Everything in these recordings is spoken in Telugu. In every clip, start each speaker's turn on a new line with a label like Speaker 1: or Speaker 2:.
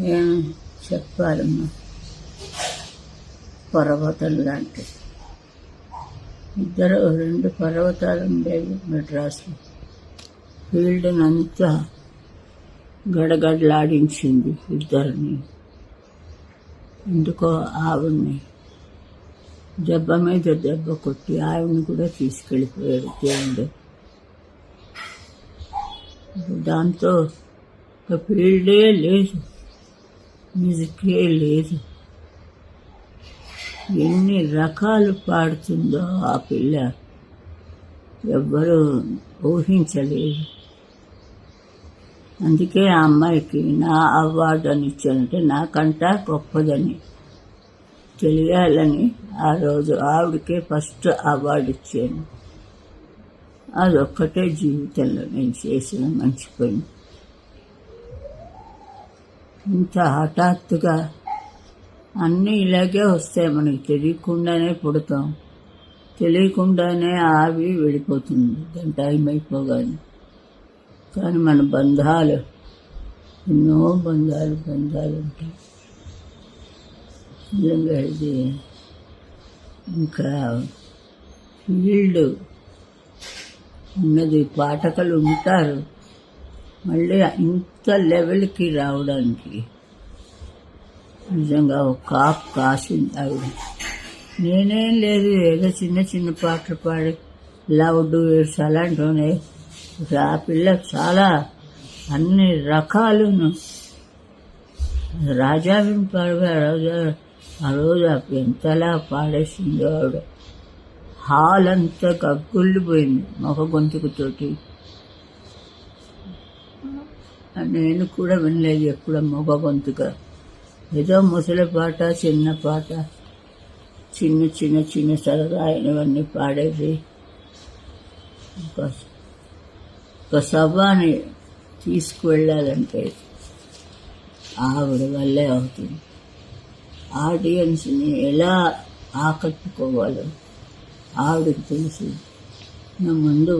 Speaker 1: ఏం చెప్పాలమ్మా, పర్వతం లాంటి రెండు పర్వతాలు ఉండేవి మెడ్రాస్లో. ఫీల్డ్ని అంతా గడగడలాడించింది ఇద్దరిని. ఎందుకో ఆవిడ్ని దెబ్బ మీద దెబ్బ కొట్టి ఆవిడని కూడా తీసుకెళ్ళిపోయాడు దేవుడు. దాంతో ఒక ఫీల్డే లేదు, మ్యూజికే లేదు. ఎన్ని రకాలు పాడుతుందో ఆ పిల్ల ఎవ్వరూ ఊహించలేదు. అందుకే ఆ అమ్మాయికి నా అవార్డు అని ఇచ్చానంటే నాకంటా గొప్పదని తెలియాలని ఆ రోజు ఆవిడకే ఫస్ట్ అవార్డు ఇచ్చాను. అదొక్కటే జీవితంలో నేను చేసిన మంచి పని. ఇంత హఠాత్తుగా అన్నీ ఇలాగే వస్తాయి, మనకి తెలియకుండానే పుడతాం, తెలియకుండానే ఆవి వెళ్ళిపోతుంది దాని టైం అయిపోగానే. కానీ మన బంధాలు ఎన్నో బంధాలు ఉంటాయి. నిజంగా ఇది ఇంకా ఫీల్డ్ ఉన్నది, పాఠకులు ఉంటారు. మళ్ళీ ఇంత లెవెల్కి రావడానికి నిజంగా ఒక కాపు కాసింది ఆవిడ. నేనేం లేదు, ఏదో చిన్న చిన్న పాటలు పాడి లవ్ డ్యూయట్స్ అలాంటివనే. ఆ పిల్ల చాలా అన్ని రకాలను రాజావిని పాడు ఆ రోజు ఎంతలా పాడేసిందో ఆవిడ. హాల్ అంతా గగ్గుల్లిపోయింది మొగ గొంతుకుతోటి. నేను కూడా వినలేదు ఎప్పుడో మొగ గొంతుగా. ఏదో ముసలి పాట, చిన్న పాట, చిన్న చిన్న చిన్న సరదా అయినవన్నీ పాడేది. ఒక సభని తీసుకువెళ్ళాలంటే ఆవిడ వల్లే అవుతుంది. ఆడియన్స్ని ఎలా ఆకట్టుకోవాలో ఆవిడకి తెలుసు. నా ముందు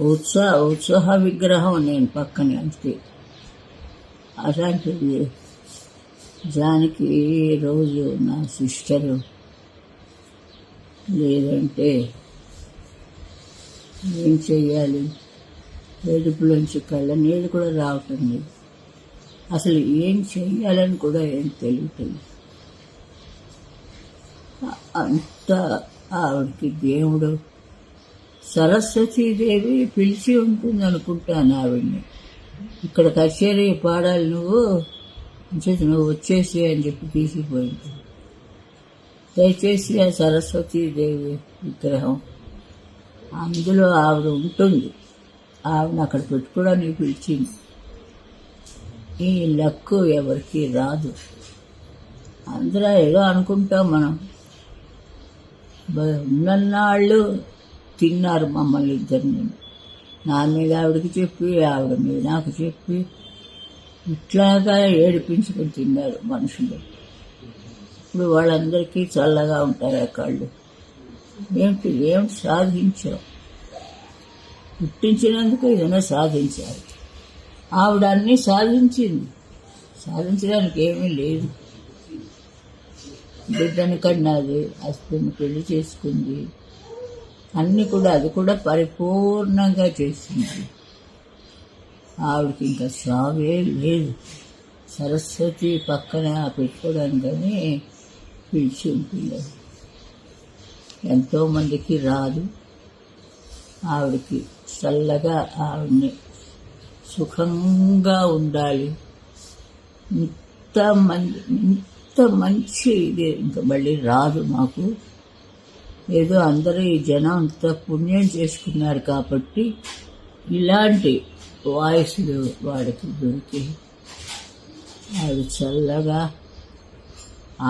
Speaker 1: ఉత్సాహ విగ్రహం నేను పక్కనే అంతే. అలాంటిది జానికి రోజు నా సిస్టరు లేదంటే ఏం చెయ్యాలి, ఏడుపులోంచి కళ్ళ నీళ్ళు కూడా రావటం లేదు. అసలు ఏం చెయ్యాలని కూడా ఏం తెలియట్లేదు. అంతా ఆవిడకి దేవుడు సరస్వతీదేవి పిలిచి ఉంటుంది అనుకుంటాను ఆవిడ్ని. ఇక్కడ కచేరీ పాడాలి నువ్వు వచ్చేసి అని చెప్పి తీసిపోయింది. దయచేసి ఆ సరస్వతీదేవి విగ్రహం అందులో ఆవిడ ఉంటుంది. ఆవిడని అక్కడ పెట్టుకోవడానికి పిలిచింది. ఈ లక్కు ఎవరికి రాదు. అందరూ ఏదో అనుకుంటాం మనం. ఉన్నన్నాళ్ళు తిన్నారు మమ్మల్ని ఇద్దరిని. నా మీద ఆవిడకి చెప్పి, ఆవిడ మీద నాకు చెప్పి, ఇట్లాగా ఏడిపించుకొని తిన్నారు మనుషులు. ఇప్పుడు వాళ్ళందరికీ చల్లగా ఉంటారు ఆ కళ్ళు. ఏమిటి సాధించావు? పుట్టించినందుకు ఏదైనా సాధించాలి. ఆవిడ అన్నీ సాధించింది. సాధించడానికి ఏమీ లేదు. బిడ్డని కన్నది, హస్బెండ్ పెళ్లి చేసుకుంది, అన్నీ కూడా అది కూడా పరిపూర్ణంగా చేసింది. ఆవిడకి ఇంకా సావే లేదు. సరస్వతి పక్కన పెట్టుకోవడానికని పిలిచి ఉంటుంది. ఎంతోమందికి రాదు. ఆవిడకి చల్లగా ఆవిడని సుఖంగా ఉండాలి. ఇంత మంచి ఇది ఇంకా మళ్ళీ రాదు మాకు. ఏదో అందరూ ఈ జనం అంత పుణ్యం చేసుకున్నారు కాబట్టి ఇలాంటి వాయిస్లు వాడికి దొరికి ఆవిడ చల్లగా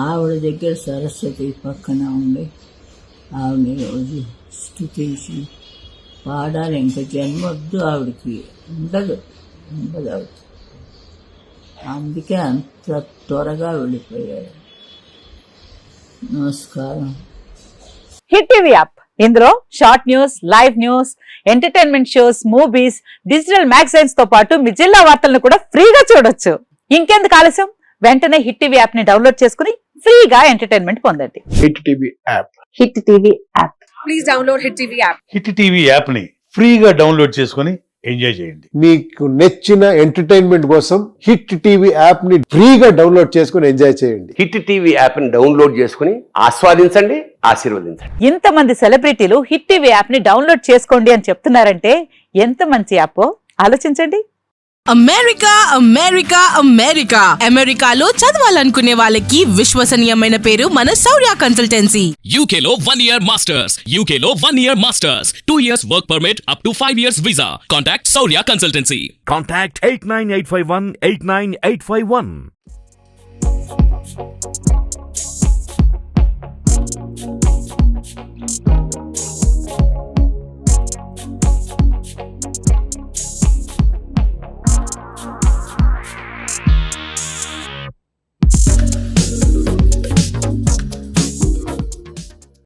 Speaker 1: ఆవిడ దగ్గర సరస్వతి పక్కన ఉండి ఆవిడని రోజు స్తుతించి పాడాలి. ఇంకా జన్మొద్దు ఆవిడకి, ఉండదు ఆవిడ. అందుకే అంత త్వరగా వెళ్ళిపోయాడు. నమస్కారం.
Speaker 2: హిట్ టీవీ యాప్ ఇందులో short news, live news, entertainment shows, movies, digital magazines తో పాటు మీ జిల్లా వార్తలను కూడా ఫ్రీగా చూడొచ్చు. ఇంకెందుకు ఆలస్యం, వెంటనే హిట్ టీవీ యాప్ ని డౌన్లోడ్ చేసుకుని ఫ్రీగా ఎంటర్టైన్మెంట్ పొందండి.
Speaker 3: Hit TV app.
Speaker 2: Hit TV app.
Speaker 4: Please download hit TV app.
Speaker 5: Hit TV app ని ఫ్రీగా డౌన్లోడ్ చేసుకుని ఎంజాయ్ చేయండి.
Speaker 3: మీకు నచ్చిన ఎంటర్టైన్మెంట్ కోసం హిట్ టీవీ యాప్ ని ఫ్రీగా డౌన్లోడ్ చేసుకుని ఎంజాయ్ చేయండి.
Speaker 6: హిట్ టీవీ యాప్ ని డౌన్లోడ్ చేసుకుని ఆస్వాదించండి, ఆశీర్వదించండి.
Speaker 2: ఇంతమంది సెలబ్రిటీలు హిట్ టీవీ యాప్ ని డౌన్లోడ్ చేసుకోండి అని చెప్తున్నారంటే ఎంత మంచి యాప్ ఆలోచించండి.
Speaker 7: అమెరికా అమెరికా అమెరికా అమెరికాలో చదవాలనుకునే వాళ్ళకి విశ్వసనీయమైన పేరు మన శౌర్య కన్సల్టెన్సీ.
Speaker 8: UK లో 1 year masters. UK లో 1 year masters. 2 years work permit up to 5 years visa. Contact Saurya Consultancy.
Speaker 9: Contact 89851 89851.